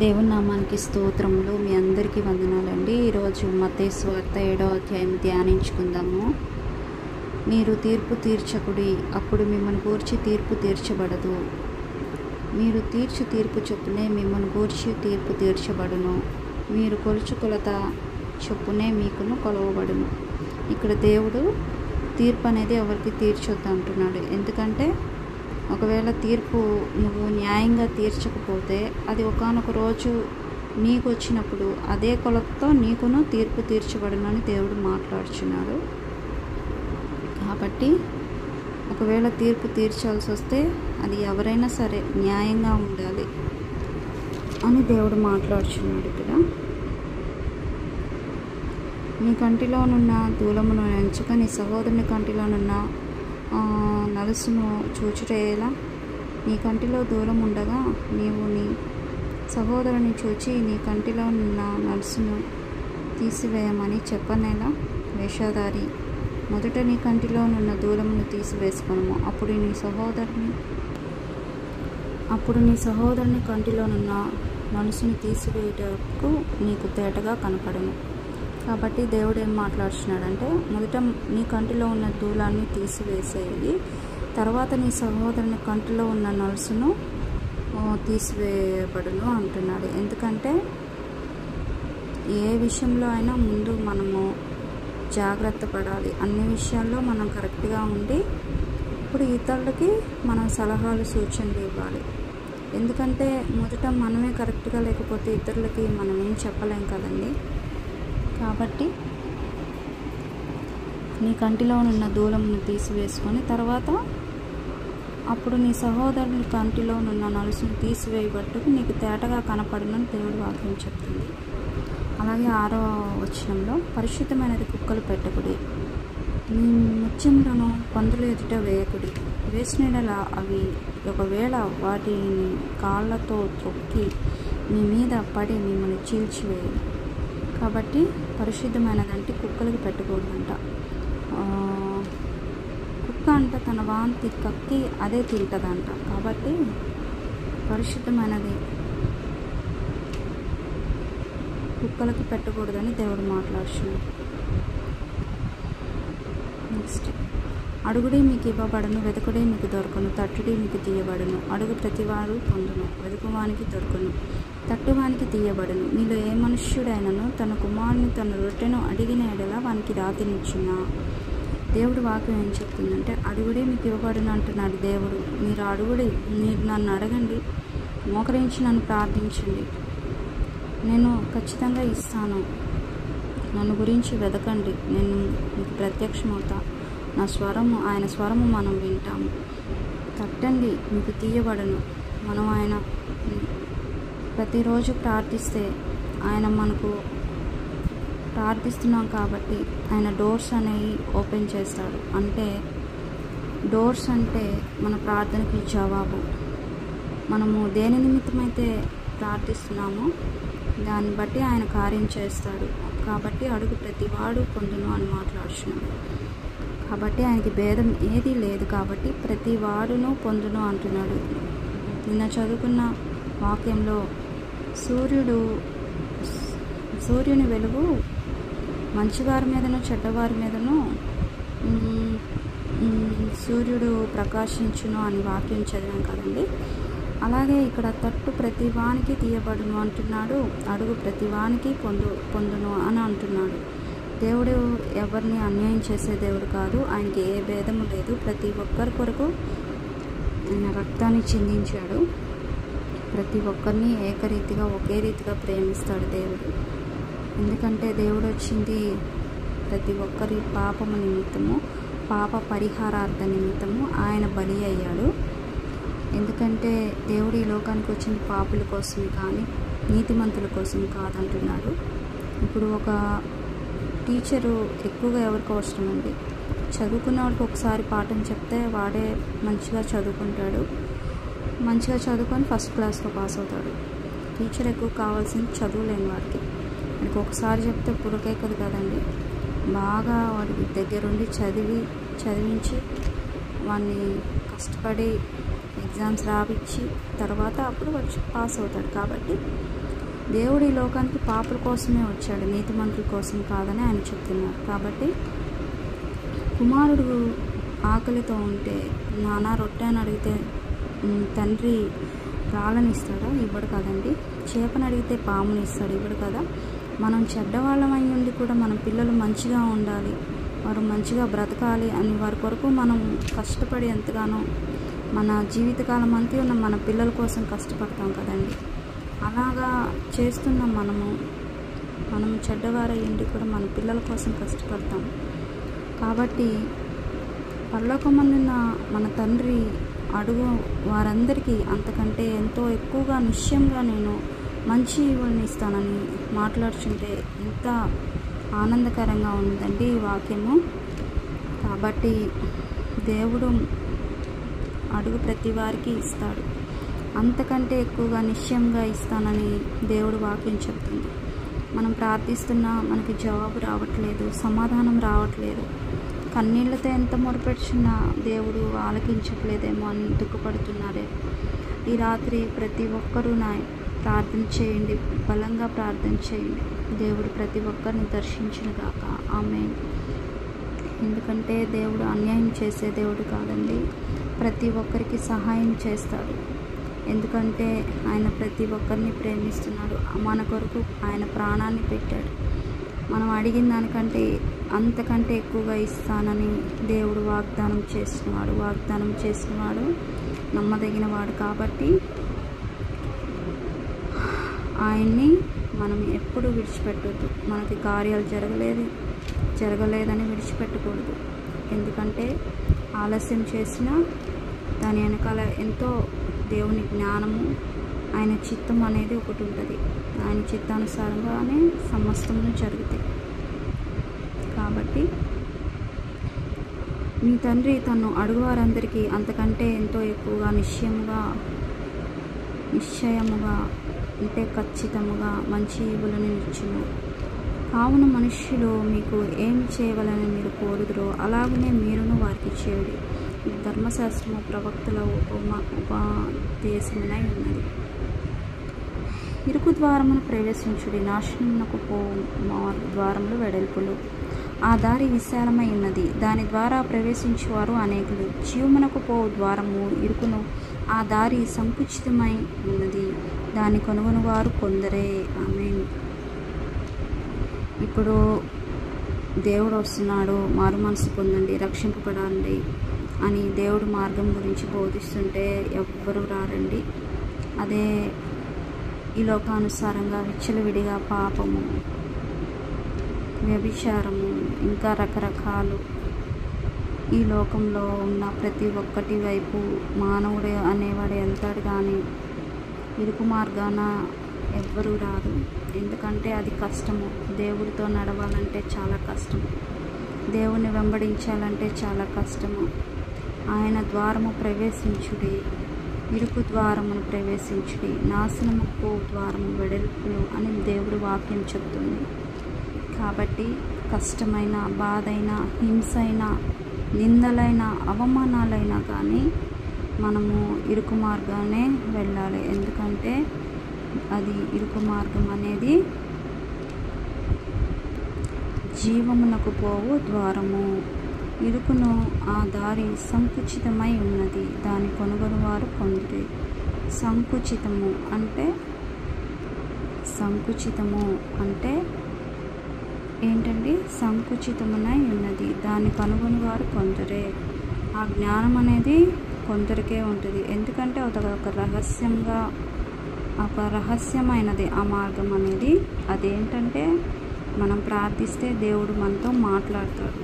దేవుని నామానికి స్తోత్రములు. మీ అందరికీ వందనాలండి. ఈరోజు మత్తయి సువార్త 7వ అధ్యాయం ధ్యానించుకుందాము. మీరు తీర్పు తీర్చకుడి, అప్పుడు మిమ్మల్ని గూర్చి తీర్పు తీర్చబడదు. మీరు తీర్చు తీర్పు చొప్పునే మిమ్మల్ని గూర్చి తీర్పు తీర్చబడును. మీరు కొలుచు కొలత చొప్పునే మీకును కొలవబడును. ఇక్కడ దేవుడు తీర్పు అనేది ఎవరికి తీర్చొద్దు అంటున్నాడు. ఎందుకంటే ఒకవేళ తీర్పు నువ్వు న్యాయంగా తీర్చకపోతే అది ఒకానొక రోజు నీకు వచ్చినప్పుడు అదే కొలతతో నీకును తీర్పు తీర్చబడునని దేవుడు మాట్లాడుచున్నాడు. కాబట్టి ఒకవేళ తీర్పు తీర్చాల్సి వస్తే అది ఎవరైనా సరే న్యాయంగా ఉండాలి అని దేవుడు మాట్లాడుచున్నాడు. ఇక్కడ నీ కంటిలోనున్న దూలమును ఎంచక నీ సహోదరుని కంటిలోనున్న నలుసును చూచుటేలా? నీ కంటిలో దూలం ఉండగా నీవు నీ సహోదరుని చూచి నీ కంటిలో ఉన్న నలుసును తీసివేయమని చెప్పనేలా? వేషధారి, మొదట నీ కంటిలో నున్న దూలమును తీసివేసుకొనుము, అప్పుడు నీ సహోదరుని కంటిలోనున్న నలుసును తీసివేయటకు నీకు తేటగా కనపడను. కాబట్టి దేవుడు ఏం మాట్లాడుతున్నాడంటే, మొదట నీ కంటిలో ఉన్న దూలాన్ని తీసివేసేది, తర్వాత నీ సహోదరుని కంటిలో ఉన్న నలుసును తీసివేయబడును అంటున్నాడు. ఎందుకంటే ఏ విషయంలో అయినా ముందు మనము జాగ్రత్త పడాలి. అన్ని విషయాల్లో మనం కరెక్ట్గా ఉండి ఇప్పుడు ఇతరులకి మనం సలహాలు సూచనలు ఇవ్వాలి. ఎందుకంటే మొదట మనమే కరెక్ట్గా లేకపోతే ఇతరులకి మనం ఏం చెప్పలేం కదండి. కాబట్టి నీ కంటిలో ఉన్న దూలమును తీసివేసుకొని తర్వాత అప్పుడు నీ సహోదరుని కంటిలో ఉన్న నలుసును తీసివేయబట్టుకు నీకు తేటగా కనపడునని దేవుడు వాక్యం చెప్తుంది. అలాగే 6వ వచనంలో, పరిశుద్ధమైనది కుక్కలు పెట్టకుడి, నీ ముత్యములను పందుల ఎదుట వేయకుడి, వేసినలా అవి ఒకవేళ వాటిని కాళ్ళతో త్రొక్కి మీ మీద పడి మిమ్మల్ని చీల్చివేయదు. కాబట్టి పరిశుద్ధమైనదంటే కుక్కలకి పెట్టకూడదంట. కుక్క అంట తన వాంతి కక్కి అదే తింటదంట. కాబట్టి పరిశుద్ధమైనది కుక్కలకి పెట్టకూడదని దేవుడు మాట్లాడుతున్నాడు. నెక్స్ట్, అడుగుడి మీకు ఇవ్వబడును, వెతుకుడి మీకు దొరకను, తట్టుడి మీకు తీయబడును. అడుగు ప్రతివాడు పొందును, వెతుకువానికి దొరకను, తట్టువానికి తీయబడును. నీలో ఏ మనుష్యుడైనను తన కుమారుని తన రొట్టెను అడిగిన ఎడల వానికి రాతినిచ్చునా? దేవుడు వాక్యం ఏం చెప్తుందంటే, అడుగుడి మీకు ఇవ్వబడును అంటున్నాడు దేవుడు. మీరు అడుగుడి, మీరు నన్ను అడగండి, మోకరించి నన్ను ప్రార్థించండి, నేను ఖచ్చితంగా ఇస్తాను. నన్ను గురించి వెతకండి, నేను మీకు ప్రత్యక్షమవుతా. నా స్వరము, ఆయన స్వరము మనం వింటాము. తట్టండి మీకు తీయబడును. మనం ఆయన ప్రతిరోజు ప్రార్థిస్తే ఆయన మనకు ప్రార్థిస్తున్నాం కాబట్టి ఆయన డోర్స్ అనేవి ఓపెన్ చేస్తాడు. అంటే డోర్స్ అంటే మన ప్రార్థనకి జవాబు. మనము దేని నిమిత్తమైతే ప్రార్థిస్తున్నామో దాన్ని బట్టి ఆయన కార్యం చేస్తాడు. కాబట్టి అడుగు ప్రతివాడు పొందును అని మాట్లాడుతున్నాడు. కాబట్టి ఆయనకి భేదం ఏదీ లేదు. కాబట్టి ప్రతి వాడును పొందును అంటున్నాడు. నిన్న చదువుకున్న వాక్యంలో సూర్యుని వెలుగు మంచివారి మీదను చెడ్డవారి మీదను సూర్యుడు ప్రకాశించును అని వాక్యం చదివాం కదండి. అలాగే ఇక్కడ తట్టు ప్రతివానికి తీయబడును అంటున్నాడు, అడుగు ప్రతివానికి పొందును అని అంటున్నాడు. దేవుడు ఎవరిని అన్యాయం చేసే దేవుడు కాదు. ఆయనకి ఏ భేదము లేదు. ప్రతి ఒక్కరి కొరకు ఆయన రక్తాన్ని చిందించాడు. ప్రతి ఒక్కరిని ఏకరీతిగా ఒకే రీతిగా ప్రేమిస్తాడు దేవుడు. ఎందుకంటే దేవుడు వచ్చింది ప్రతి ఒక్కరి పాపము నిమిత్తము, పాప పరిహారార్థ నిమిత్తము ఆయన బలి అయ్యాడు. ఎందుకంటే దేవుడు ఈ లోకానికి వచ్చింది పాపుల కోసం కానీ నీతిమంతుల కోసం కాదంటున్నాడు. ఇప్పుడు ఒక టీచరు ఎక్కువగా ఎవరికి అవసరం అండి? చదువుకున్న వాడికి ఒకసారి పాఠం చెప్తే వాడే మంచిగా చదువుకుంటాడు, మంచిగా చదువుకొని ఫస్ట్ క్లాస్లో పాస్ అవుతాడు. టీచర్ ఎక్కువ కావాల్సింది చదువులేని వాడికి. వాడికి ఒకసారి చెప్తే పురకెక్కదు కదండి. బాగా వాడికి దగ్గరుండి చదివించి వాడిని కష్టపడి ఎగ్జామ్స్ రాపించి తర్వాత అప్పుడు వాడు పాస్ అవుతాడు. కాబట్టి దేవుడు ఈ లోకానికి పాపుల కోసమే వచ్చాడు, నీతిమంతుల కోసం కాదని ఆయన చెప్తున్నారు. కాబట్టి కుమారుడు ఆకలితో ఉంటే నానా రొట్టె అని అడిగితే తండ్రి రాళ్ళని ఇస్తాడా? ఇవ్వడు కదండి. చేపని అడిగితే పాముని ఇస్తాడు? ఇవ్వడు కదా. మనం చెడ్డవాళ్ళమై ఉండి కూడా మన పిల్లలు మంచిగా ఉండాలి, వారు మంచిగా బ్రతకాలి అని వారి కొరకు మనం కష్టపడి ఎంతగానో మన జీవితకాలం అంతా ఉన్న మన పిల్లల కోసం కష్టపడతాం కదండి. అలాగా చేస్తున్నాం మనం చెడ్డవారయ్యండి కూడా మన పిల్లల కోసం కష్టపడతాం. కాబట్టి పరలోకమందున్న మన తండ్రి అడుగు వారందరికీ అంతకంటే ఎంతో ఎక్కువగా నిశ్చయంగా నేను మంచి ఈవుల్ని ఇస్తానని మాట్లాడుతుంటే ఎంత ఆనందకరంగా ఉందండి ఈ వాక్యము. కాబట్టి దేవుడు అడుగు ప్రతి వారికి ఇస్తాడు, అంతకంటే ఎక్కువగా నిశ్చయంగా ఇస్తానని దేవుడు వాక్యం చెప్తుంది. మనం ప్రార్థిస్తున్నా మనకి జవాబు రావట్లేదు, సమాధానం రావట్లేదు, కన్నీళ్లతో ఎంత మొరపెట్టుచున్నా దేవుడు ఆలకించట్లేదేమో అని దుఃఖపడుతున్నారే. ఈ రాత్రి ప్రతి ఒక్కరూ ప్రార్థన చేయండి, బలంగా ప్రార్థన చేయండి. దేవుడు ప్రతి ఒక్కరిని దర్శించునుగాక. ఆమేన్. ఎందుకంటే దేవుడు అన్యాయం చేసే దేవుడు కాదండి, ప్రతి ఒక్కరికి సహాయం చేస్తాడు. ఎందుకంటే ఆయన ప్రతి ఒక్కరిని ప్రేమిస్తున్నాడు, మన కొరకు ఆయన ప్రాణాన్ని పెట్టాడు. మనం అడిగిన దానికంటే అంతకంటే ఎక్కువగా ఇస్తానని దేవుడు వాగ్దానం చేసినవాడు నమ్మదగినవాడు. కాబట్టి ఆయన్ని మనం ఎప్పుడు విడిచిపెట్టొద్దు. మనకి కార్యాలు జరగలేదని విడిచిపెట్టకూడదు. ఎందుకంటే ఆలస్యం చేసినా దాని వెనకాల ఎంతో దేవుని జ్ఞానము, ఆయన చిత్తం అనేది ఒకటి ఉంటుంది. ఆయన చిత్తానుసారంగానే సమస్తము జరుగుతాయి. కాబట్టి మీ తండ్రి తను అడుగువారందరికీ అంతకంటే ఎంతో ఎక్కువగా నిశ్చయముగా అంటే ఖచ్చితముగా మంచి ఈవులను ఇచ్చును. కావున మనుష్యులు మీకు ఏమి చేయవలని మీరు కోరుదురో అలాగనే మీరును వారికి చేయుడి. ధర్మశాస్త్రము ప్రవక్తల ఉపదేశమునై ఉన్నది. ఇరుకు ద్వారమును ప్రవేశించుడి, నాశనమునకు పోవు ద్వారములు వెడల్పులు, ఆ దారి విశాలమై ఉన్నది, దాని ద్వారా ప్రవేశించువారు అనేకులు. జీవమునకు పోవు ద్వారము ఇరుకును, ఆ దారి సంకుచితమై ఉన్నది, దాని కనుగొనువారు కొందరే. ఆమేన్. ఇప్పుడు దేవుడు వస్తున్నాడు, మారు మనసు పొందండి, రక్షింపబడండి అని దేవుడు మార్గం గురించి బోధిస్తుంటే ఎవ్వరూ రారండి. అదే ఈ లోకానుసారంగా విచ్చలవిడిగా పాపము, వ్యభిచారము, ఇంకా రకరకాలు ఈ లోకంలో ఉన్న ప్రతి ఒక్కటి వైపు మానవుడు అనేవాడు వెళ్తాడు, కానీ ఇరుకు మార్గాన ఎవ్వరూ రారు. ఎందుకంటే అది కష్టము. దేవుడితో నడవాలంటే చాలా కష్టము, దేవుని వెంబడించాలంటే చాలా కష్టము. ఆయన ద్వారము ప్రవేశించుడి, ఇరుకు ద్వారమును ప్రవేశించుడి, నాశనముకు ద్వారము వెడల్పులు అని దేవుడు వాక్యం చెప్తుంది. కాబట్టి కష్టమైన, బాధైన, హింసైన, నిందలైన, అవమానాలైనా కానీ మనము ఇరుకు మార్గానే వెళ్ళాలి. ఎందుకంటే అది ఇరుకు మార్గం అనేది జీవమునకు పోవు ద్వారము. ఇరుకును, ఆ దారి సంకుచితమై ఉన్నది, దాని కొనుగొనువారు కొందరే. సంకుచితము అంటే ఏంటండి? సంకుచితమునై ఉన్నది, దాన్ని కనుగొనివారు కొందరే. ఆ జ్ఞానం అనేది కొందరికే ఉంటుంది. ఎందుకంటే ఒక రహస్యమైనది ఆ మార్గం అనేది. అదేంటంటే మనం ప్రార్థిస్తే దేవుడు మనతో మాట్లాడతాడు.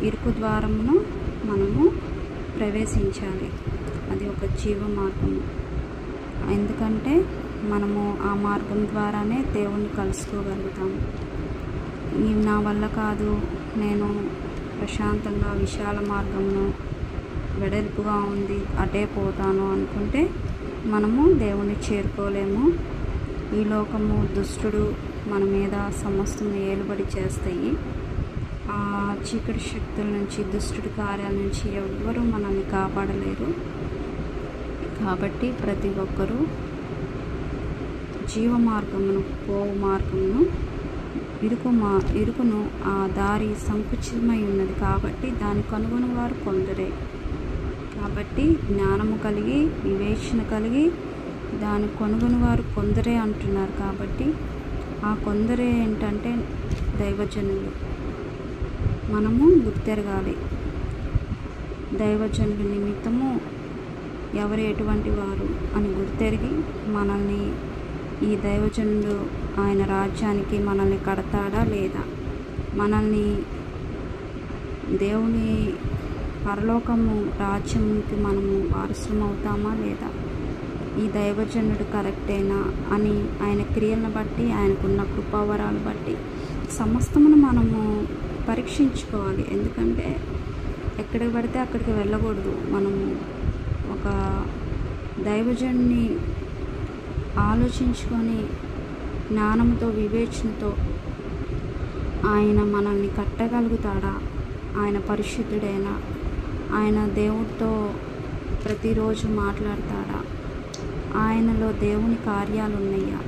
ఇరుకు ద్వారమును మనము ప్రవేశించాలి, అది ఒక జీవ మార్గము. ఎందుకంటే మనము ఆ మార్గం ద్వారానే దేవుణ్ణి కలుసుకోగలుగుతాము. నీవు నా వల్ల కాదు, నేను ప్రశాంతంగా విశాల మార్గమును వెడల్పుగా ఉంది అటే పోతాను అనుకుంటే మనము దేవుణ్ణి చేరుకోలేము. ఈ లోకము, దుష్టుడు మన మీద సమస్తం ఏలుబడి చేస్తాయి. ఆ చీకటి శక్తుల నుంచి, దుష్టుడి కార్యాల నుంచి ఎవ్వరూ మనల్ని కాపాడలేరు. కాబట్టి ప్రతి ఒక్కరూ జీవ మార్గమును పోవు మార్గమును ఇరుకును ఆ దారి సంకుచితమై ఉన్నది కాబట్టి దాని కనుగొని వారు కొందరే. కాబట్టి జ్ఞానము కలిగి వివేచన కలిగి దాని కనుగొని వారు కొందరే అంటున్నారు. కాబట్టి ఆ కొందరే ఏంటంటే దైవజనులు. మనము గుర్తెరగాలి, దైవజనుల నిమిత్తము ఎవరు ఎటువంటి వారు అని గుర్తెరిగి మనల్ని ఈ దైవజనుడు ఆయన రాజ్యానికి మనల్ని కడతాడా లేదా, మనల్ని దేవుని పరలోకము రాజ్యంకి మనము వారసులం అవుతామా లేదా, ఈ దైవజనుడు కరెక్టేనా అని ఆయన క్రియలను బట్టి ఆయనకున్న కృపావరాలు బట్టి సమస్తమును మనము పరీక్షించుకోవాలి. ఎందుకంటే ఎక్కడికి పడితే అక్కడికి వెళ్ళకూడదు. మనము ఒక దైవజనుని ఆలోచించుకొని జ్ఞానంతో వివేచనతో ఆయన మనల్ని కట్టగలుగుతాడా, ఆయన పరిశుద్ధుడైనా, ఆయన దేవుడితో ప్రతిరోజు మాట్లాడతాడా, ఆయనలో దేవుని కార్యాలు ఉన్నాయా,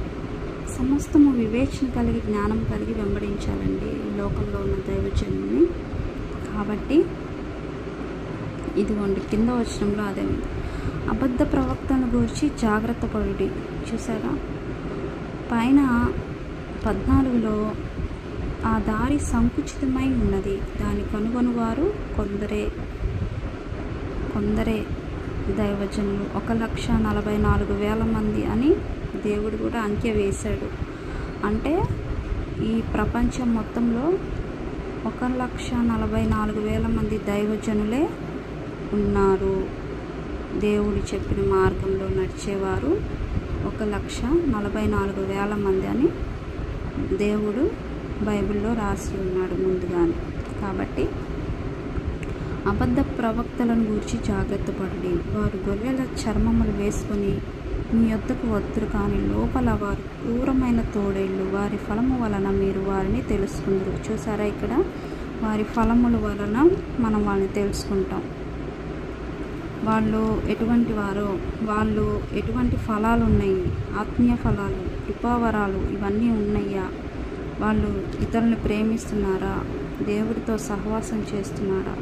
సమస్తము వివేచన కలిగి జ్ఞానం కలిగి వెంబడించాలండి ఈ లోకంలో ఉన్న దైవజనుని. కాబట్టి ఇదిగోండి కింద వచనంలో అదే ఉంది, అబద్ధ ప్రవక్తలను గురించి జాగ్రత్త పడుడి. చూసారా, పైన 14లో ఆ దారి సంకుచితమై ఉన్నది, దాని కనుగొనువారు కొందరే దైవజనులు. 1,44,000 మంది అని దేవుడు కూడా అంకె వేశాడు. అంటే ఈ ప్రపంచం మొత్తంలో 1,44,000 మంది దైవజనులే ఉన్నారు. దేవుడు చెప్పిన మార్గంలో నడిచేవారు 1,44,000 మంది అని దేవుడు బైబిల్లో రాసి ఉన్నాడు ముందుగానే. కాబట్టి అబద్ధ ప్రవక్తలను గురించి జాగ్రత్త పడి, వారు గొర్రెల చర్మములు వేసుకొని మీ యొద్దకు వద్దురు, కానీ లోపల వారు క్రూరమైన తోడేళ్ళు, వారి ఫలము వలన మీరు వారిని తెలుసుకుందరు. చూసారా, ఇక్కడ వారి ఫలముల వలన మనం వాళ్ళని తెలుసుకుంటాం. వాళ్ళు ఎటువంటి వారో, వాళ్ళు ఎటువంటి ఫలాలు ఉన్నాయి, ఆత్మీయ ఫలాలు, కృపావరాలు ఇవన్నీ ఉన్నాయా, వాళ్ళు ఇతరులను ప్రేమిస్తున్నారా, దేవుడితో సహవాసం చేస్తున్నారా,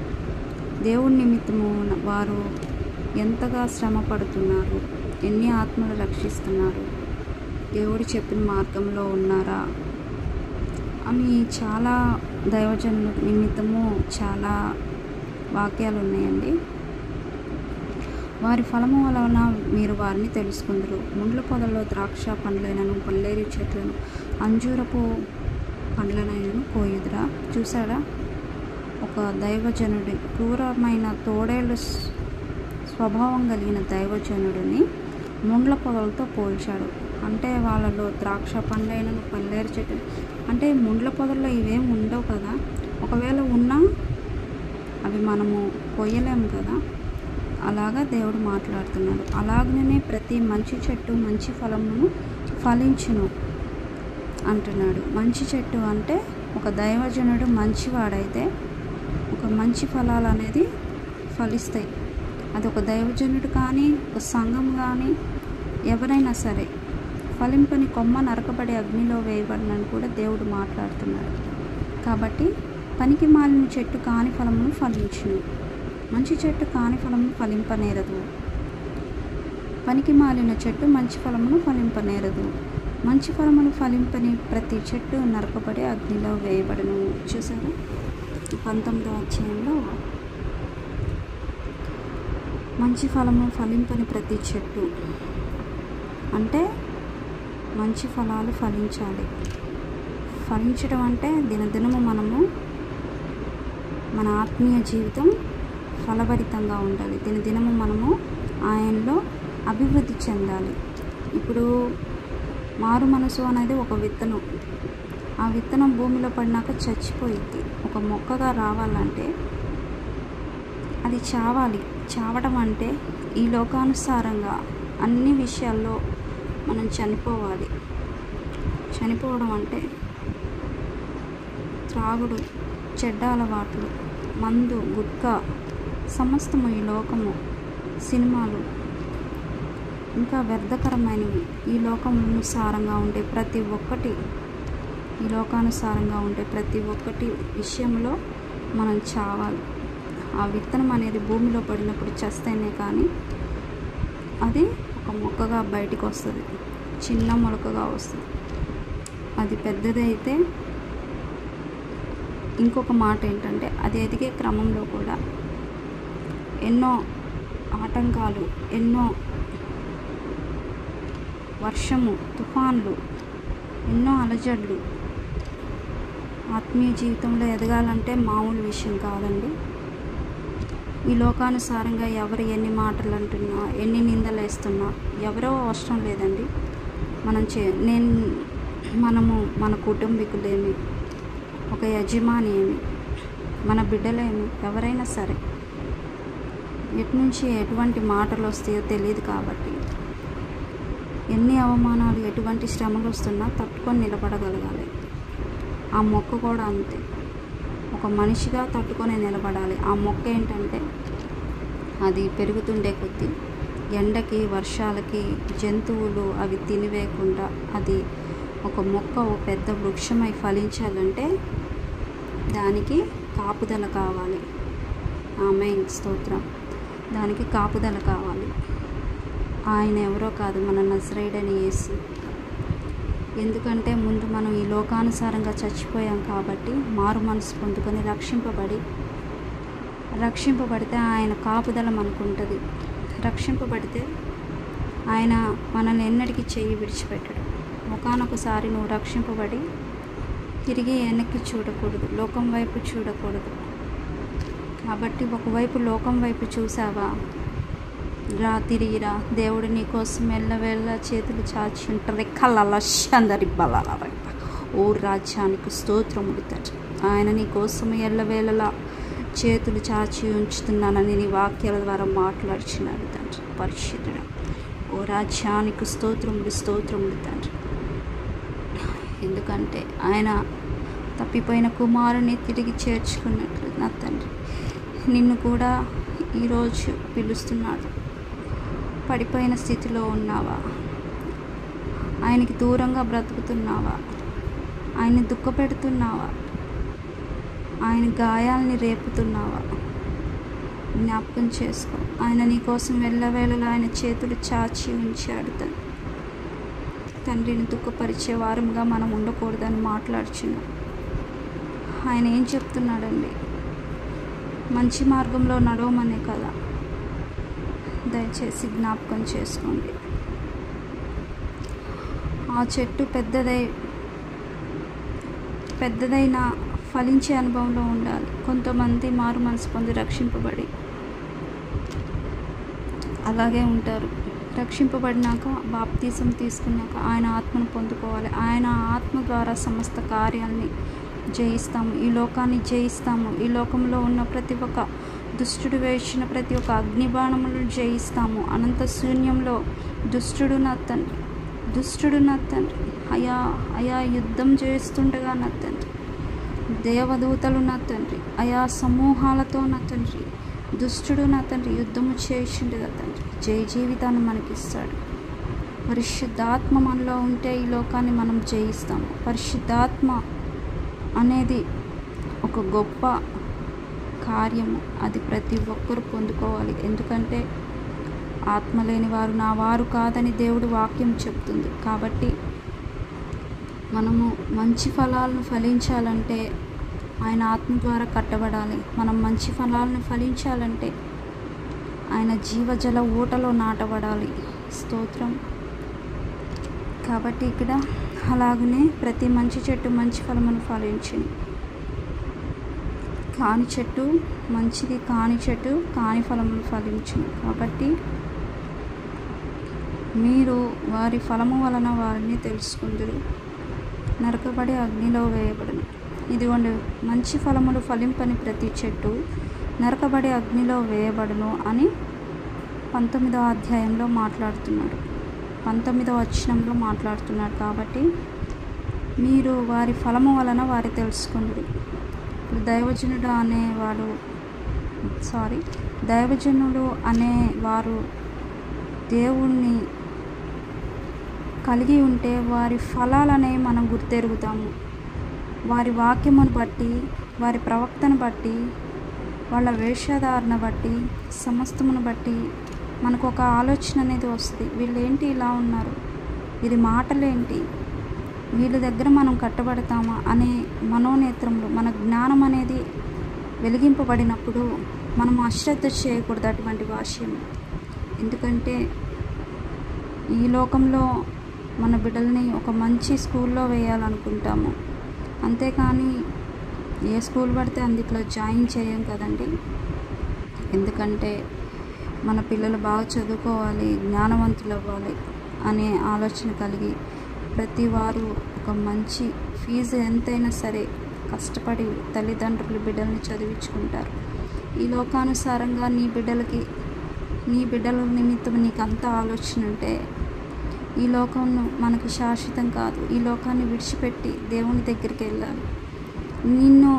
దేవుడి నిమిత్తము వారు ఎంతగా శ్రమ పడుతున్నారు, ఎన్ని ఆత్మలు రక్షిస్తున్నారు, దేవుడు చెప్పిన మార్గంలో ఉన్నారా అని చాలా దైవజనుల నిమిత్తము చాలా వాక్యాలు ఉన్నాయండి. వారి ఫలము వలన మీరు వారిని తెలుసుకుందరు. ముండ్ల పొదల్లో ద్రాక్ష పండ్లైనను పల్లేరు చెట్లను అంజూరపు పండ్లనైనను కోయుదురా. చూసాడా, ఒక దైవజనుడి క్రూరమైన తోడేళ్ళు స్వభావం కలిగిన దైవజనుడిని ముండ్ల పొదలతో పోల్చాడు. అంటే వాళ్ళలో ద్రాక్ష పండ్లైనను పల్లేరు చెట్టు అంటే ముండ్ల పొదల్లో ఇవేం ఉండవు కదా, ఒకవేళ ఉన్నా అవి మనము కొయ్యలేము కదా. అలాగా దేవుడు మాట్లాడుతున్నాడు. అలాగనే ప్రతి మంచి చెట్టు మంచి ఫలమును ఫలించును అంటున్నాడు. మంచి చెట్టు అంటే ఒక దైవజనుడు మంచివాడైతే ఒక మంచి ఫలాలు అనేది ఫలిస్తాయి. అది ఒక దైవజనుడు కానీ ఒక సంఘం కానీ ఎవరైనా సరే, ఫలింపని కొమ్మ నరకబడి అగ్నిలో వేయబడినని కూడా దేవుడు మాట్లాడుతున్నాడు. కాబట్టి పనికి మాలిన చెట్టు కాని ఫలమును ఫలించును, మంచి చెట్టు కాని ఫలమును ఫలింపనేరదు. పనికి మాలిన చెట్టు మంచి ఫలమును ఫలింపనేరదు. మంచి ఫలమును ఫలింపని ప్రతి చెట్టు నరకబడి అగ్నిలో వేయబడును. చూసారా, 19వ అధ్యాయంలో మంచి ఫలము ఫలింపని ప్రతి చెట్టు అంటే మంచి ఫలాలు ఫలించాలి. ఫలించడం అంటే దినదినము మనము మన ఆత్మీయ జీవితం ఫలభరితంగా ఉండాలి. దినదినము మనము ఆయనలో అభివృద్ధి చెందాలి. ఇప్పుడు మారు మనసు అనేది ఒక విత్తనం. ఆ విత్తనం భూమిలో పడినాక చచ్చిపోయింది. ఒక మొక్కగా రావాలంటే అది చావాలి. చావడం అంటే ఈ లోకానుసారంగా అన్ని విషయాల్లో మనం చనిపోవాలి. చనిపోవడం అంటే త్రాగుడు, చెడ్డ అలవాట్లు, మందు, గుట్కా, సమస్తము ఈ లోకము, సినిమాలు, ఇంకా వ్యర్థకరమైనవి. ఈ లోకానుసారంగా ఉండే ప్రతి ఒక్కటి విషయంలో మనం చావాలి. ఆ విత్తనం అనేది భూమిలో పడినప్పుడు చస్తేనే కానీ అది ఒక మొక్కగా బయటికి వస్తుంది, చిన్న మొలకగా వస్తుంది. అది పెద్దదైతే ఇంకొక మాట ఏంటంటే అది ఎదిగే క్రమంలో కూడా ఎన్నో ఆటంకాలు, ఎన్నో వర్షము, తుఫాన్లు, ఎన్నో అలజడులు. ఆత్మీయ జీవితంలో ఎదగాలంటే మామూలు విషయం కాదండి. ఈ లోకానుసారంగా ఎవరు ఎన్ని మాటలు అంటున్నా, ఎన్ని నిందలు వేస్తున్నా ఎవరో అవసరం లేదండి. మనము మన కుటుంబీకులేమి, ఒక యజమాని ఏమి, మన బిడ్డలేమి, ఎవరైనా సరే ఎటు నుంచి ఎటువంటి మాటలు వస్తాయో తెలియదు. కాబట్టి ఎన్ని అవమానాలు, ఎటువంటి శ్రమలు వస్తున్నా తట్టుకొని నిలబడగలగాలి. ఆ మొక్క కూడా అంతే, ఒక మనిషిగా తట్టుకొని నిలబడాలి. ఆ మొక్క ఏంటంటే అది పెరుగుతుండే కొద్దీ ఎండకి, వర్షాలకి, జంతువులు అవి తినివేయకుండా అది ఒక మొక్క ఒక పెద్ద వృక్షమై ఫలించాలంటే దానికి కాపుదల కావాలి. ఆమేన్, స్తోత్రం. దానికి కాపుదల కావాలి. ఆయన ఎవరో కాదు, మన నజరేయుడైన యేసు. ఎందుకంటే ముందు మనం ఈ లోకానుసారంగా చచ్చిపోయాం కాబట్టి మారు మనసు పొందుకొని రక్షింపబడితే ఆయన కాపుదల మనకు ఉంటుంది. రక్షింపబడితే ఆయన మనల్ని ఎన్నటికీ చెయ్యి విడిచిపెట్టడు. ఒకానొకసారి నువ్వు రక్షింపబడి తిరిగి వెనక్కి చూడకూడదు, లోకం వైపు చూడకూడదు. కాబట్టి ఒకవైపు లోకం వైపు చూసావా, తిరిగిరా. దేవుడు నీ కోసం ఎల్లవేళ చేతులు చాచి ఉంటారు. కళ్ళందరి బలాల ఓ రాజ్యానికి స్తోత్రములు తండ్రి. ఆయన నీ కోసం ఎల్లవేళలా చేతులు చాచి ఉంచుతున్నానని నీ వాక్యాల ద్వారా మాట్లాడుచున్నాడు తండ్రి. పరిశుద్ధుడా, ఓ రాజ్యానికి స్తోత్రములు తండ్రి. ఎందుకంటే ఆయన తప్పిపోయిన కుమారుని తిరిగి చేర్చుకున్నట్లు నా తండ్రి నిన్ను కూడా ఈరోజు పిలుస్తున్నాడు. పడిపోయిన స్థితిలో ఉన్నావా, ఆయనకి దూరంగా బ్రతుకుతున్నావా, ఆయన్ని దుఃఖపెడుతున్నావా, ఆయన గాయాలని రేపుతున్నావా, జ్ఞాపకం చేసుకో. ఆయన నీ కోసం వెళ్ళవేళలా ఆయన చేతులు చాచి ఉంచాడు. తండ్రిని దుఃఖపరిచే వారంగా మనం ఉండకూడదని మాట్లాడుచున్నాం. ఆయన ఏం చెప్తున్నాడండి, మంచి మార్గంలో నడవమనే కదా. దయచేసి జ్ఞాపకం చేసుకోండి. ఆ చెట్టు పెద్దదైన ఫలించే అనుభవంలో ఉండాలి. కొంతమంది మారు మనసు పొంది రక్షింపబడి అలాగే ఉంటారు. రక్షింపబడినాక, బాప్తీసం తీసుకున్నాక ఆయన ఆత్మను పొందుకోవాలి. ఆయన ఆత్మ ద్వారా సమస్త కార్యాలని జయిస్తాము, ఈ లోకాన్ని జయిస్తాము. ఈ లోకంలో ఉన్న ప్రతి ఒక్క దుష్టుడు వేసిన ప్రతి ఒక్క అగ్నిబాణములను జయిస్తాము. అనంత శూన్యంలో దుష్టుడు నా తండ్రి అయా యుద్ధం చేస్తుండగా నా తండ్రి, దేవదూతలు నా తండ్రి, అయా సమూహాలతో నా తండ్రి, దుష్టుడు నా తండ్రి యుద్ధము చేసిండగా తండ్రి జయ జీవితాన్ని మనకిస్తాడు. పరిశుద్ధాత్మ మనలో ఉంటే ఈ లోకాన్ని మనం జయిస్తాము. పరిశుద్ధాత్మ అనేది ఒక గొప్ప కార్యము, అది ప్రతి ఒక్కరు పొందుకోవాలి. ఎందుకంటే ఆత్మ లేని వారు నా వారు కాదని దేవుడు వాక్యం చెప్తుంది. కాబట్టి మనము మంచి ఫలాలను ఫలించాలంటే ఆయన ఆత్మ ద్వారా కట్టబడాలి. మనం మంచి ఫలాలను ఫలించాలంటే ఆయన జీవజల ఊటలో నాటబడాలి. స్తోత్రం. కాబట్టి ఇక్కడ అలాగనే ప్రతి మంచి చెట్టు మంచి ఫలమును ఫలించింది, కాని చెట్టు మంచిది కాని చెట్టు కాని ఫలమును ఫలించింది. కాబట్టి మీరు వారి ఫలము వలన వారిని తెలుసుకుందురు, నరకబడి అగ్నిలో వేయబడును. ఇదిగోండి, మంచి ఫలములు ఫలింపని ప్రతి చెట్టు నరకబడి అగ్నిలో వేయబడును అని 19వ అధ్యాయంలో మాట్లాడుతున్నాడు, 19వ వచనంలో మాట్లాడుతున్నాడు. కాబట్టి మీరు వారి ఫలము వలన వారి తెలుసుకుందురు. ఇప్పుడు దైవజనుడు అనేవారు దేవుణ్ణి కలిగి ఉంటే వారి ఫలాలనే మనం గుర్తెరుగుతాము. వారి వాక్యమును బట్టి, వారి ప్రవక్తను బట్టి, వాళ్ళ వేషధారణ బట్టి, సమస్తమును బట్టి మనకు ఒక ఆలోచన అనేది వస్తుంది. వీళ్ళేంటి ఇలా ఉన్నారు, ఇది మాటలేంటి, వీళ్ళ దగ్గర మనం కట్టబడతామా అనే మనోనేత్రంలో మన జ్ఞానం అనేది వెలిగింపబడినప్పుడు మనం అశ్రద్ధ చేయకూడదు అటువంటి భాష్యం. ఎందుకంటే ఈ లోకంలో మన బిడ్డల్ని ఒక మంచి స్కూల్లో వేయాలనుకుంటాము, అంతేకాని ఏ స్కూల్ పడితే అందులో జాయిన్ చేయం కదండి. ఎందుకంటే మన పిల్లలు బాగా చదువుకోవాలి, జ్ఞానవంతులు అవ్వాలి అనే ఆలోచన కలిగి ప్రతి వారు ఒక మంచి ఫీజు ఎంతైనా సరే కష్టపడి తల్లిదండ్రులు బిడ్డల్ని చదివించుకుంటారు. ఈ లోకానుసారంగా నీ బిడ్డల నిమిత్తం నీకు అంత ఆలోచన ఉంటే ఈ లోకం మనకు శాశ్వతం కాదు. ఈ లోకాన్ని విడిచిపెట్టి దేవుని దగ్గరికి వెళ్ళాలి. నిన్ను,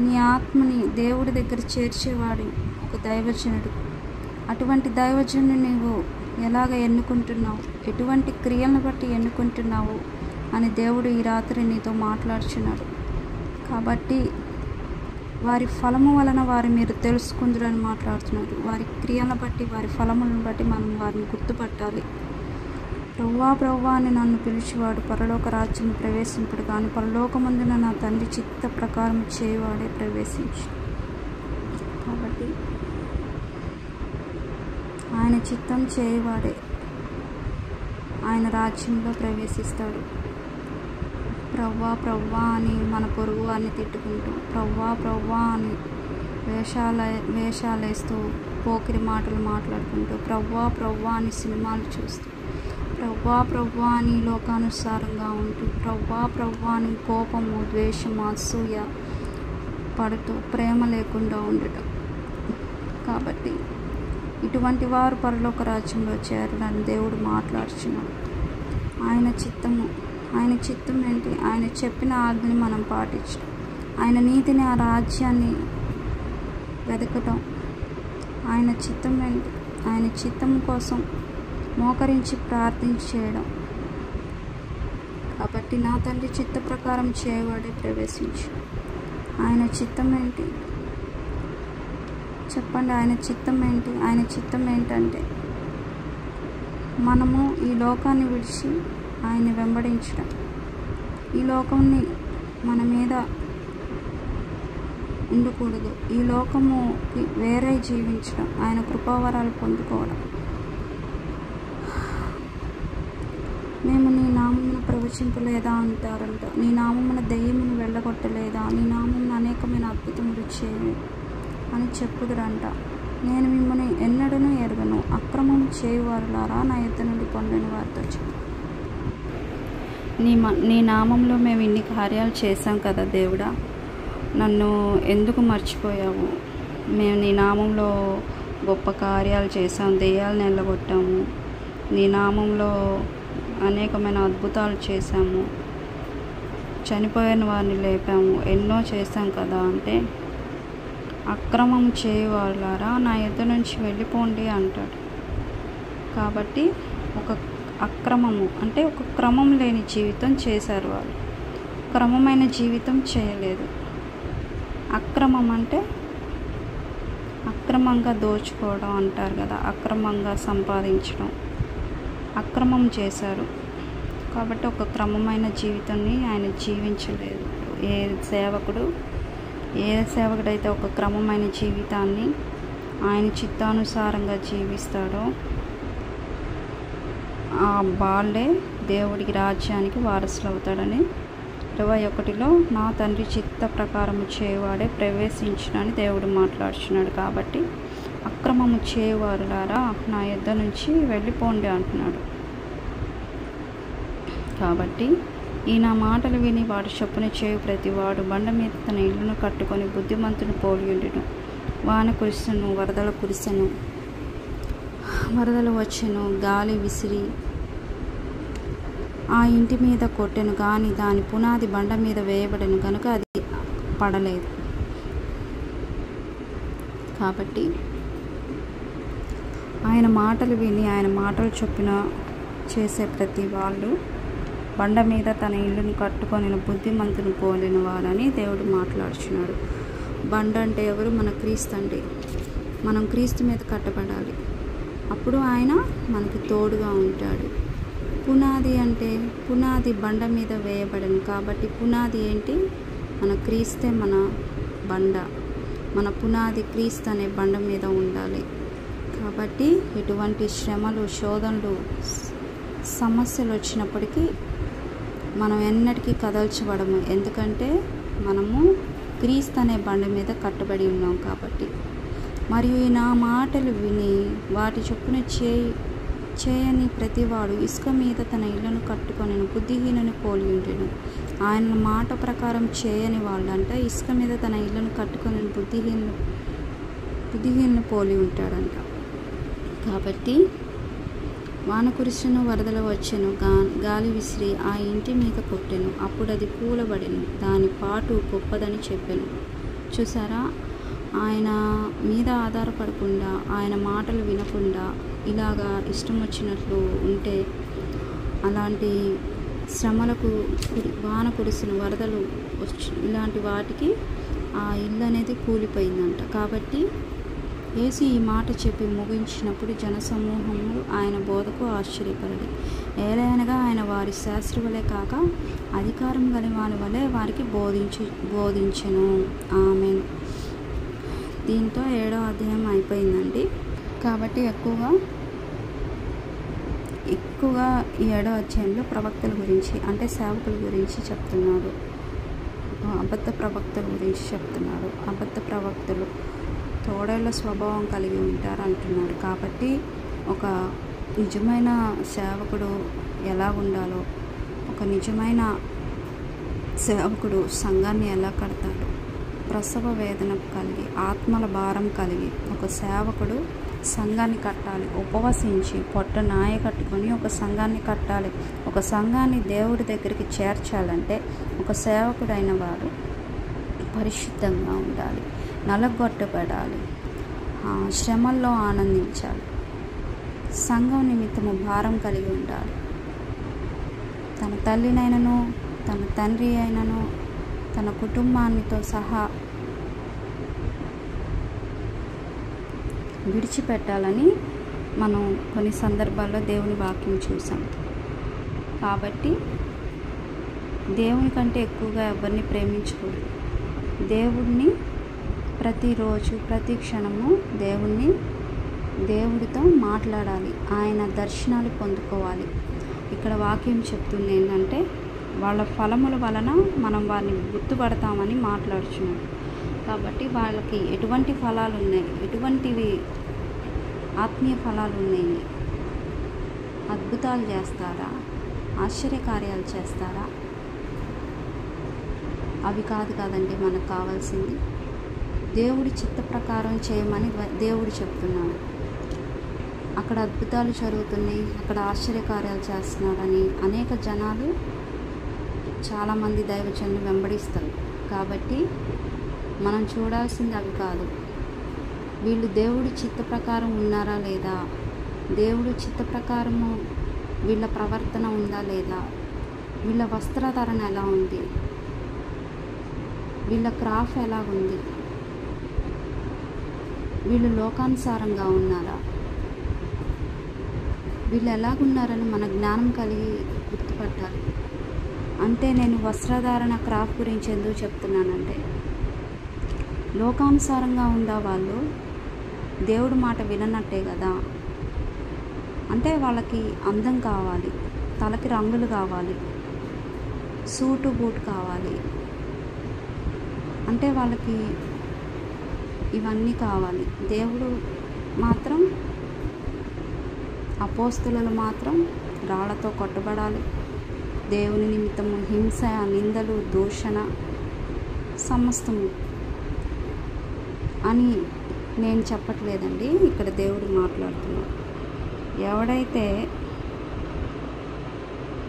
నీ ఆత్మని దేవుడి దగ్గర చేర్చేవాడు ఒక దైవజనుడు. అటువంటి దైవజనుని నీవు ఎలాగ ఎన్నుకుంటున్నావు, ఎటువంటి క్రియలను బట్టి ఎన్నుకుంటున్నావు అని దేవుడు ఈ రాత్రి నీతో మాట్లాడుచున్నాడు. కాబట్టి వారి ఫలము వలన వారు మీరు తెలుసుకుందురని మాట్లాడుతున్నారు. వారి క్రియలను బట్టి, వారి ఫలములను బట్టి మనం వారిని గుర్తుపట్టాలి. ప్రవ్వా ప్రవ్వా అని నన్ను పిలిచేవాడు పరలోక రాజ్యం ప్రవేశింపడు, కానీ పరలోకమందున నా తండ్రి చిత్త ప్రకారం చేయవాడే ప్రవేశించు. కాబట్టి ఆయన చిత్తం చేయవాడే ఆయన రాజ్యంలో ప్రవేశిస్తాడు. ప్రవ్వా ప్రవ్వా అని మన పొరుగు వారిని తిట్టుకుంటూ, ప్రవ్వా ప్రవ్వా అని వేషాలేస్తూ, పోకిరి మాటలు మాట్లాడుకుంటూ, ప్రవ్వా ప్రవ్వా అని సినిమాలు చూస్తూ, ప్రవ్వా ప్రవ్వా అని లోకానుసారంగా ఉంటూ, ప్రవ్వా ప్రవ్వా అని కోపము, ద్వేషము, అసూయ పడుతూ ప్రేమ లేకుండా ఉండటం. కాబట్టి ఇటువంటి వారు పరలోక రాజ్యంలో చేరాలని దేవుడు మాట్లాడుచున్నాడు. ఆయన చిత్తం ఏంటి? ఆయన చెప్పిన ఆజ్ఞని మనం పాటించడం, ఆయన నీతిని, ఆ రాజ్యాన్ని వెతకటం. ఆయన చిత్తం ఏంటి? ఆయన చిత్తం కోసం మోకరించి ప్రార్థించేయడం. కాబట్టి నా తండ్రి చిత్త ప్రకారం చేయవాడే ప్రవేశించు. ఆయన చిత్తం ఏంటి చెప్పండి? ఆయన చిత్తం ఏంటి? ఆయన చిత్తం ఏంటంటే మనము ఈ లోకాన్ని విడిచి ఆయన్ని వెంబడించడం, ఈ లోకాన్ని మన మీద ఉండకూడదు, ఈ లోకముకి వేరే జీవించడం, ఆయన కృపావరాలు పొందుకోవడం. మేము నీ నామమును ప్రవచింపలేదా అంటారంట. నీ నామమున దెయ్యమును వెళ్ళగొట్టలేదా? నీ నామమున అనేకమైన అద్భుతములు చేయు అని చెప్పుదురంట. నేను మిమ్మల్ని ఎన్నడూ ఎరగను, అక్రమం చేయువారులారా నా యుద్ధ నుండి పొందని వారితో చెప్పు. నీ నామంలో మేము ఇన్ని కార్యాలు చేశాం కదా దేవుడా, నన్ను ఎందుకు మర్చిపోయావు? మేము నీ నామంలో గొప్ప కార్యాలు చేశాం, దెయ్యాలను వెళ్ళగొట్టాము, నీ నామంలో అనేకమైన అద్భుతాలు చేశాము, చనిపోయిన వారిని లేపాము, ఎన్నో చేశాం కదా అంటే, అక్రమం చేయవాళ్ళారా నా యుద్ధ నుంచి వెళ్ళిపోండి అంటాడు. కాబట్టి ఒక అక్రమము అంటే ఒక క్రమం లేని జీవితం చేశారు వాళ్ళు, క్రమమైన జీవితం చేయలేదు. అక్రమం అంటే అక్రమంగా దోచుకోవడం అంటారు కదా, అక్రమంగా సంపాదించడం, అక్రమం చేశారు. కాబట్టి ఒక క్రమమైన జీవితాన్ని ఆయన జీవించలేదు. ఏ సేవకుడైతే ఒక క్రమమైన జీవితాన్ని ఆయన చిత్తానుసారంగా జీవిస్తాడో ఆ వాళ్ళే దేవుడికి రాజ్యానికి వారసులు అవుతాడని 21లో నా తండ్రి చిత్త ప్రకారము చేయవాడే ప్రవేశించునని దేవుడు మాట్లాడుచున్నాడు. కాబట్టి అక్రమము చేయవారులారా నా యుద్ధ నుంచి వెళ్ళిపోండి అంటున్నాడు. కాబట్టి ఈ నా మాటలు విని వాడు చొప్పున చేయు ప్రతివాడు బండ మీద తన ఇల్లును కట్టుకొని బుద్ధిమంతుని పోలియుండును. వాన కురిసెను, వరదలు వచ్చెను, గాలి విసిరి ఆ ఇంటి మీద కొట్టెను, కానీ దాని పునాది బండ మీద వేయబడెను కనుక అది పడలేదు. కాబట్టి ఆయన మాటలు విని ఆయన మాటలు చొప్పున చేసే ప్రతి వాళ్ళు బండ మీద తన ఇల్లును కట్టుకొని బుద్ధిమంతుని పోలిన వారని దేవుడు మాట్లాడుచున్నాడు. బండ అంటే ఎవరు? మన క్రీస్తు అండి. మనం క్రీస్తు మీద కట్టబడాలి, అప్పుడు ఆయన మనకి తోడుగా ఉంటాడు. పునాది అంటే పునాది బండ మీద వేయబడను కాబట్టి పునాది ఏంటి? మన క్రీస్తే మన బండ. మన పునాది క్రీస్తు అనే బండ మీద ఉండాలి. కాబట్టి ఎటువంటి శ్రమలు, శోధనలు, సమస్యలు వచ్చినప్పటికీ మనం ఎన్నటికీ కదల్చబడము. ఎందుకంటే మనము క్రీస్తు అనే బండ మీద కట్టబడి ఉన్నాం కాబట్టి. మరియు నా మాటలు విని వాటి చొప్పున చేయని ప్రతివాడు ఇసుక మీద తన ఇళ్లను కట్టుకొని బుద్ధిహీనుని పోలి ఉండెను. ఆయన మాట ప్రకారం చేయని వాళ్ళంట ఇసుక మీద తన ఇళ్లను కట్టుకొని బుద్ధిహీనుని పోలి ఉంటాడంట. కాబట్టి వాన కురిసెను, వరదలు వచ్చెను, గాలి విసిరి ఆ ఇంటి మీద కొట్టెను, అప్పుడు అది కూలబడెను, దాని పాటు గొప్పదని చెప్పెను. చూసారా, ఆయన మీద ఆధారపడకుండా, ఆయన మాటలు వినకుండా ఇలాగా ఇష్టం వచ్చినట్లు ఉంటే అలాంటి శ్రమలకు, వాన కురిసిన, వరదలు ఇలాంటి వాటికి ఆ ఇల్లు అనేది కూలిపోయిందంట. కాబట్టి యేసు ఈ మాట చెప్పి ముగించినప్పుడు జనసమూహములు ఆయన బోధకు ఆశ్చర్యపడి, ఏలయనగా ఆయన వారి శాస్త్రి వలె కాక అధికారం గల వారి వలె వారికి బోధించెను. ఆమేన్. దీంతో 7వ అధ్యాయం అయిపోయిందండి. కాబట్టి ఎక్కువగా ఈ 7వ అధ్యాయంలో ప్రవక్తల గురించి, అంటే సేవకుల గురించి చెప్తున్నాడు. అబద్ధ ప్రవక్తల గురించి చెప్తున్నాడు. అబద్ధ ప్రవక్తలు తోడేళ్ల స్వభావం కలిగి ఉంటారు అంటున్నాడు. కాబట్టి ఒక నిజమైన సేవకుడు ఎలా ఉండాలో, ఒక నిజమైన సేవకుడు సంఘాన్ని ఎలా కడతాడు, ప్రసవ వేదన కలిగి, ఆత్మల భారం కలిగి ఒక సేవకుడు సంఘాన్ని కట్టాలి. ఉపవసించి పొట్ట నాయ కట్టుకొని ఒక సంఘాన్ని కట్టాలి. ఒక సంఘాన్ని దేవుడి దగ్గరికి చేర్చాలంటే ఒక సేవకుడైన వాడు పరిశుద్ధంగా ఉండాలి, నలగొట్టబడాలి, శ్రమల్లో ఆనందించాలి, సంఘం నిమిత్తము భారం కలిగి ఉండాలి. తన తల్లినైనను, తన తండ్రి అయినను, తన కుటుంబానితో సహా విడిచిపెట్టాలని మనం కొన్ని సందర్భాల్లో దేవుని వాక్యం చూసాం. కాబట్టి దేవుని కంటే ఎక్కువగా ఎవరిని ప్రేమించకూడదు. దేవుడిని ప్రతిరోజు, ప్రతి క్షణము దేవుడితో మాట్లాడాలి, ఆయన దర్శనాలు పొందుకోవాలి. ఇక్కడ వాక్యం చెప్తుంది ఏంటంటే వాళ్ళ ఫలముల వలన మనం వారిని గుర్తుపడతామని మాట్లాడుచున్నాం. కాబట్టి వాళ్ళకి ఎటువంటి ఫలాలు ఉన్నాయి, ఎటువంటివి ఆత్మీయ ఫలాలు ఉన్నాయి, అద్భుతాలు చేస్తారా, ఆశ్చర్యకార్యాలు చేస్తారా? అవి కాదు కదండి మనకు కావాల్సింది. దేవుడి చిత్త ప్రకారం చేయమని దేవుడు చెప్తున్నాడు. అక్కడ అద్భుతాలు జరుగుతున్నాయి, అక్కడ ఆశ్చర్యకార్యాలు చేస్తున్నాడని అనేక జనాలు, చాలామంది దైవజనులు వెంబడిస్తారు. కాబట్టి మనం చూడాల్సింది అవి కాదు, వీళ్ళు దేవుడి చిత్త ప్రకారం ఉన్నారా లేదా, దేవుడి చిత్త ప్రకారము వీళ్ళ ప్రవర్తన ఉందా లేదా, వీళ్ళ వస్త్రధారణ ఎలా ఉంది, వీళ్ళ క్రాఫ్ట్ ఎలా ఉంది, వీళ్ళు లోకానుసారంగా ఉన్నారా, వీళ్ళు ఎలాగున్నారని మన జ్ఞానం కలిగి గుర్తుపట్టాలి. అంటే నేను వస్త్రధారణ క్రాఫ్ట్ గురించి ఎందుకు చెప్తున్నానంటే, లోకానుసారంగా ఉందా వాళ్ళు, దేవుడి మాట విననట్టే కదా. అంటే వాళ్ళకి అందం కావాలి, తలకి రంగులు కావాలి, సూటు బూట్ కావాలి, అంటే వాళ్ళకి ఇవన్నీ కావాలి. దేవుడు మాత్రం, అపోస్తలులు మాత్రం రాళ్లతో కొట్టబడాలి, దేవుని నిమిత్తము హింస, నిందలు, దూషణ సమస్తము అని నేను చెప్పట్లేదండి. ఇక్కడ దేవుడు మాట్లాడుతున్నాడు. ఎవడైతే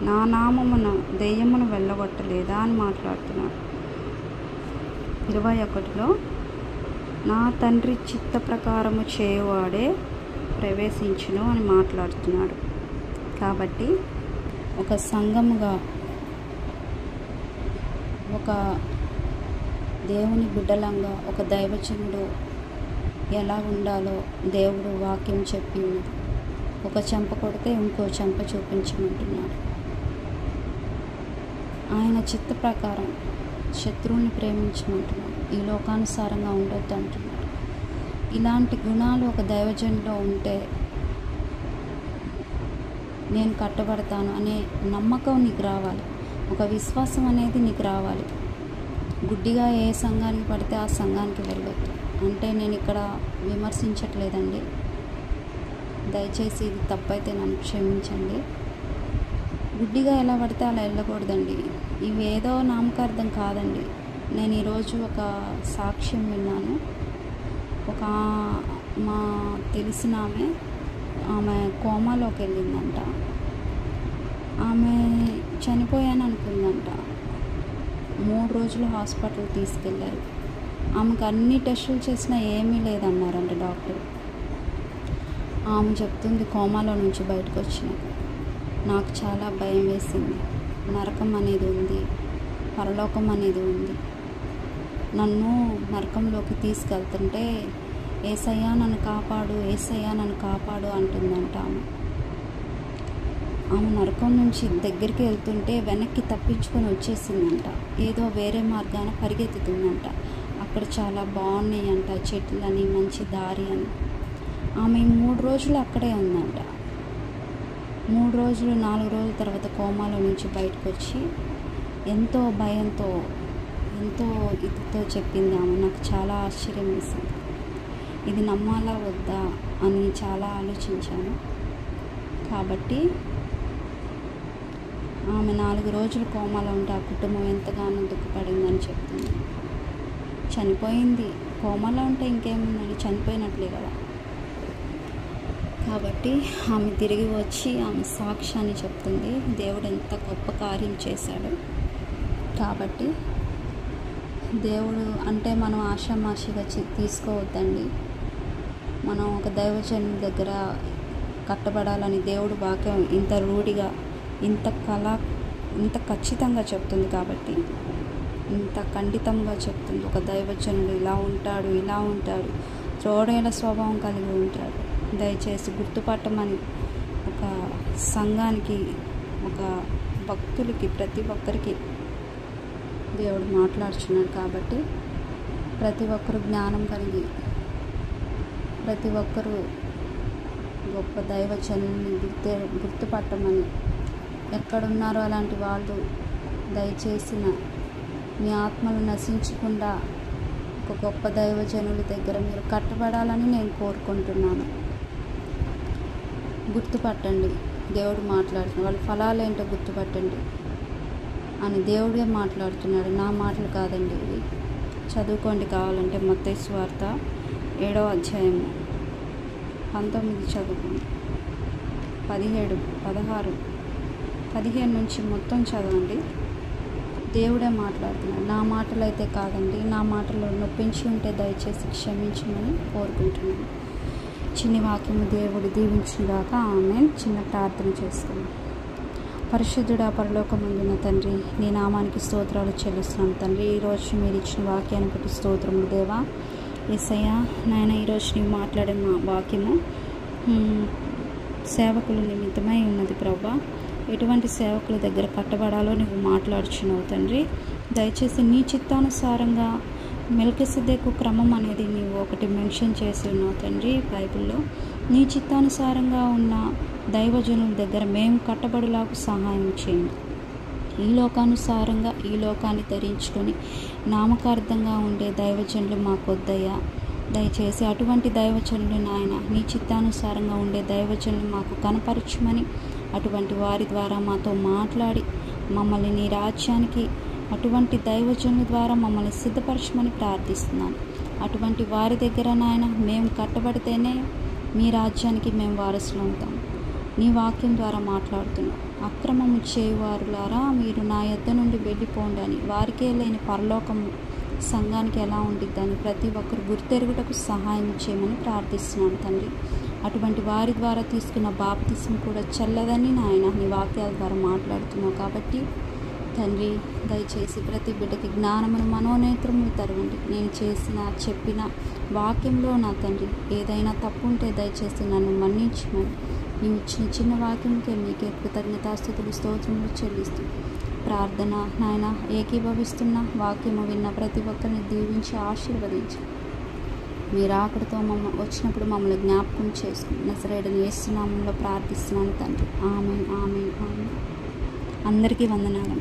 నా నామమున దెయ్యమును వెళ్ళగొట్టలేదా అని మాట్లాడుతున్నాడు. 21లో నా తండ్రి చిత్త ప్రకారము చేయవాడే ప్రవేశించును అని మాట్లాడుతున్నాడు. కాబట్టి ఒక సంఘముగా, ఒక దేవుని బిడ్డలంగా, ఒక దైవజనుడు ఎలా ఉండాలో దేవుడు వాక్యం చెప్పింది. ఒక చెంప కొడితే ఇంకో చెంప చూపించమంటున్నాడు. ఆయన చిత్త ప్రకారం శత్రువుని ప్రేమించమంటున్నాడు. ఈ లోకానుసారంగా ఉండొద్దు అంటున్నాడు. ఇలాంటి గుణాలు ఒక దైవజనులో ఉంటే నేను కట్టబడతాను అనే నమ్మకం నీకు రావాలి. ఒక విశ్వాసం అనేది నీకు రావాలి. గుడ్డిగా ఏ సంఘానికి పడితే ఆ సంఘానికి వెళ్ళొద్దు. అంటే నేను ఇక్కడ విమర్శించట్లేదండి, దయచేసి ఇది తప్పైతే నన్ను క్షమించండి. గుడ్డిగా ఎలా పడితే అలా వెళ్ళకూడదండి. ఇవి ఏదో నామకార్థం కాదండి. నేను ఈరోజు ఒక సాక్ష్యం విన్నాను. ఒక మా తెలిసిన ఆమె కోమాలోకి వెళ్ళిందంట. ఆమె చనిపోయాను అనుకుందంట. 3 రోజులు హాస్పిటల్ తీసుకెళ్ళారు. ఆమెకు అన్ని టెస్టులు చేసినా ఏమీ లేదన్నారంట డాక్టర్. ఆమె చెప్తుంది, కోమాలో నుంచి బయటకు వచ్చినాక నాకు చాలా భయం వేసింది. నరకం అనేది ఉంది, పరలోకం అనేది ఉంది. నన్ను నరకంలోకి తీసుకెళ్తుంటే ఏసయ్యా నన్ను కాపాడు, ఏసయ్యా నన్ను కాపాడు అంటుందంట. ఆమె నరకం నుంచి దగ్గరికి వెళ్తుంటే వెనక్కి తప్పించుకొని వచ్చేసిందంట. ఏదో వేరే మార్గాన పరిగెత్తుతుందంట. అక్కడ చాలా బాగున్నాయి అంట, చెట్లని, మంచి దారి అని. ఆమె 3 రోజులు అక్కడే ఉందంట. 3 రోజులు 4 రోజుల తర్వాత కోమాలో నుంచి బయటకు వచ్చి ఎంతో భయంతో, ఎంతో ఇదితో చెప్పింది ఆమె. నాకు చాలా ఆశ్చర్యం వేసింది. ఇది నమ్మాలా వద్దా అని చాలా ఆలోచించాను. కాబట్టి ఆమె 4 రోజులు కోమాలో ఉంటే ఆ కుటుంబం ఎంతగానో దుఃఖపడిందని చెప్తుంది. చనిపోయింది, కోమాలో ఉంటే ఇంకేముందండి, చనిపోయినట్లే కదా. కాబట్టి ఆమె తిరిగి వచ్చి ఆమె సాక్ష్యాన్ని చెప్తుంది. దేవుడు ఎంత గొప్ప కార్యం చేశాడు. కాబట్టి దేవుడు అంటే మనం ఆషామాషిగా తీసుకోవద్దండి. మనం ఒక దైవజనుడి దగ్గర కట్టబడాలని దేవుడు వాక్యం ఇంత రూఢిగా, ఇంత ఖచ్చితంగా చెప్తుంది. కాబట్టి ఇంత ఖండితంగా చెప్తుంది. ఒక దైవజనుడు ఇలా ఉంటాడు, ఇలా ఉంటాడు, తోడేల స్వభావం కలిగి ఉంటాడు. దయచేసి గుర్తుపట్టమని ఒక సంఘానికి, ఒక భక్తులకి, ప్రతి ఒక్కరికి దేవుడు మాట్లాడుచున్నాడు. కాబట్టి ప్రతి ఒక్కరు జ్ఞానం కలిగి, ప్రతి ఒక్కరూ గొప్ప దైవజనుల్ని గుర్తుపట్టమని, ఎక్కడున్నారో అలాంటి వాళ్ళు దయచేసిన మీ ఆత్మలు నశించకుండా ఒక గొప్ప దైవజనుల దగ్గర మీరు కట్టబడాలని నేను కోరుకుంటున్నాను. గుర్తుపట్టండి, దేవుడు మాట్లాడుతున్నాడు. వాళ్ళ ఫలాలు ఏంటో గుర్తుపట్టండి అని దేవుడే మాట్లాడుతున్నాడు. నా మాటలు కాదండి ఇవి. చదువుకోండి కావాలంటే. మత్తయి సువార్త 7వ అధ్యాయము 19 చదువుకోండి. 17, 16, 15 నుంచి మొత్తం చదవండి. దేవుడే మాట్లాడుతున్నాడు. నా మాటలు అయితే కాదండి. నా మాటలు నొప్పించి ఉంటే దయచేసి క్షమించమని కోరుకుంటున్నాను. చిన్ని వాక్యము దేవుడు దీవించుగాక. ఆమేన్. చిన్న ప్రార్థన చేసుకున్నాం. పరిశుద్ధుడా, పరలోకమందున్న తండ్రి, నీ నామానికి స్తోత్రాలు చెల్లిస్తున్నాం తండ్రి. ఈరోజు మీరు ఇచ్చిన వాక్యాన్ని బట్టి స్తోత్రములు దేవా. యేసయ్యా నాయన, ఈరోజు నీవు మాట్లాడే మా వాక్యము సేవకుల నిమిత్తమై ఉన్నది ప్రభువా. ఎటువంటి సేవకుల దగ్గర కట్టబడాలో నువ్వు మాట్లాడుచున్నావు తండ్రి. దయచేసి నీ చిత్తానుసారంగా మెల్కిసెదెకు క్రమం అనేది నీవు ఒకటి మెన్షన్ చేసి ఉన్నావు తండ్రి బైబిల్లో. నీ చిత్తానుసారంగా ఉన్న దైవజనుల దగ్గర మేము కట్టబడులాకు సహాయం చేయండి. ఈ లోకానుసారంగా ఈ లోకాన్ని ధరించుకొని నామకార్థంగా ఉండే దైవజనులు మాకొద్దయ్యా. దయచేసి అటువంటి దైవజనులు నాయన, నీ చిత్తానుసారంగా ఉండే దైవజనులు మాకు కనపరచుమని, అటువంటి వారి ద్వారా మాతో మాట్లాడి మమ్మల్ని నీ రాజ్యానికి, అటువంటి దైవజనుల ద్వారా మమ్మల్ని సిద్ధపరచమని ప్రార్థిస్తున్నాను. అటువంటి వారి దగ్గర నాయన మేము కట్టబడితేనే మీ రాజ్యానికి మేము వారసులు అవుతాం. నీ వాక్యం ద్వారా మాట్లాడుతున్నాం. అక్రమము చేయువారులారా మీరు నా యొద్ద నుండి వెళ్ళిపోండి అని, వారికే లేని పరలోకం సంఘానికి ఎలా ఉండిద్దని ప్రతి ఒక్కరు గుర్తెరుగుటకు సహాయం చేయమని ప్రార్థిస్తున్నాను తండ్రి. అటువంటి వారి ద్వారా తీసుకున్న బాప్తిస్మ కూడా చల్లదని నాయన నీ వాక్యాల ద్వారా మాట్లాడుతున్నావు కాబట్టి తండ్రి, దయచేసి ప్రతి బిడ్డకి జ్ఞానమును మనోనేత్రములు తెరవండి. నేను చెప్పిన వాక్యంలో నా తండ్రి ఏదైనా తప్పు ఉంటే దయచేసి నన్ను మన్నించమని నీవు ఇచ్చిన చిన్న వాక్యంకే మీకే కృతజ్ఞతాస్తుతులు స్తోత్రములు చెల్లిస్తూ ప్రార్థన నాయన ఏకీభవిస్తున్న వాక్యము విన్న ప్రతి ఒక్కరిని దీవించి ఆశీర్వదించి మీరు ఆకడితో వచ్చినప్పుడు మమ్మల్ని జ్ఞాపకం చేసుకుని నజరేయుడైన యేసు నామములో ప్రార్థిస్తున్నాను తండ్రి. ఆమేన్, ఆమేన్, ఆమేన్. అందరికీ వందనాలు.